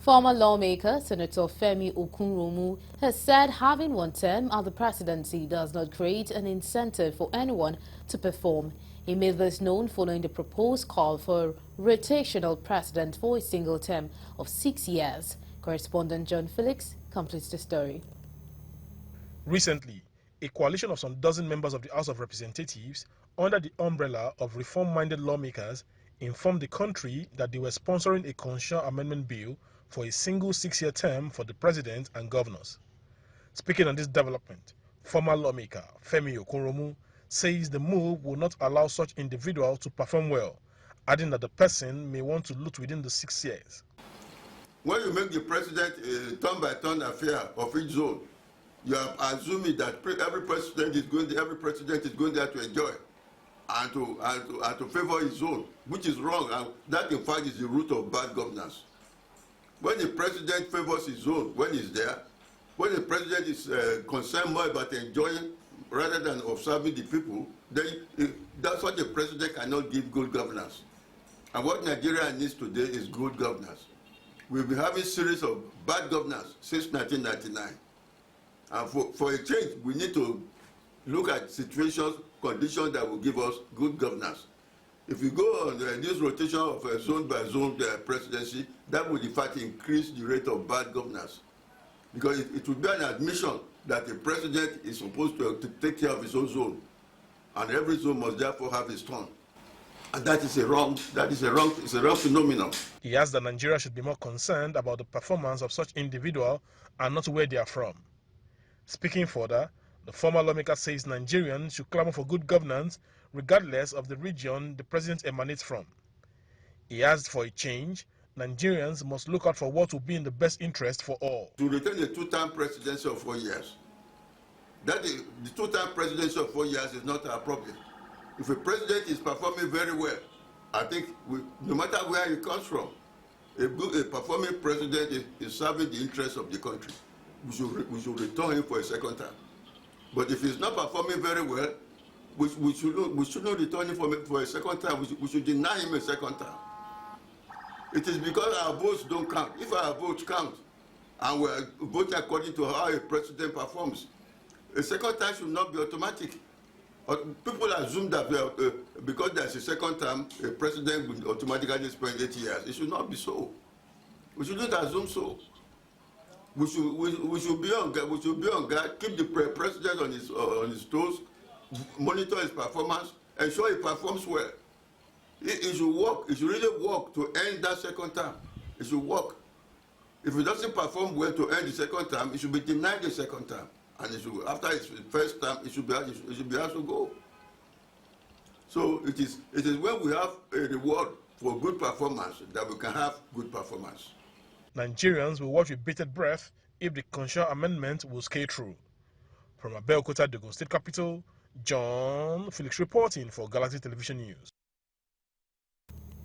Former lawmaker Senator Femi Okunroumu has said having one term at the presidency does not create an incentive for anyone to perform. He made this known following the proposed call for rotational president for a single term of 6 years. Correspondent John Felix completes the story. Recently, a coalition of some dozen members of the House of Representatives, under the umbrella of reform-minded lawmakers, informed the country that they were sponsoring a constitutional amendment bill for a single 6-year term for the president and governors. Speaking on this development, former lawmaker Femi Okunroumu says the move will not allow such individuals to perform well, adding that the person may want to loot within the 6 years. When you make the president a turn-by-turn affair of each zone, you are assuming that every president is going there to enjoy and to favor his zone, which is wrong, and that in fact is the root of bad governance. When the president favors his zone when he's there, when the president is concerned more about enjoying rather than observing the people, then that's what the president cannot give good governance. And what Nigeria needs today is good governance. We've been having a series of bad governance since 1999. And for a change, we need to look at situations, conditions that will give us good governance. If we go on this rotation of zone-by-zone presidency, that would in fact increase the rate of bad governance. Because it would be an admission that the president is supposed to take care of his own zone, and every zone must therefore have its turn. And that is a wrong phenomenon. He asked that Nigeria should be more concerned about the performance of such individuals and not where they are from. Speaking further, the former lawmaker says Nigerians should clamor for good governance regardless of the region the president emanates from. He asked for a change. Nigerians must look out for what will be in the best interest for all. To retain a two-term presidency of 4 years, the two-term presidency of 4 years is not our problem. If a president is performing very well, I think no matter where he comes from, a performing president is serving the interests of the country. We should return him for a second term. But if he's not performing very well, we should not return him for a second term. We should deny him a second term. It is because our votes don't count. If our votes count, and we're voting according to how a president performs, a second term should not be automatic. People assume that because there's a second term, a president will automatically spend 8 years. It should not be so. We shouldn't assume so. We should be on guard, keep the president on his toes, monitor his performance, ensure he performs well. It should work. It should really work to end that second term. It should work. If he doesn't perform well to end the second term, he should be denied the second term. And after his first term, it should be asked to go. So it is when we have a reward for good performance that we can have good performance. Nigerians will watch with bated breath if the constitutional amendment will scale through. From Abeokuta, the State capital, John Felix reporting for Galaxy Television News.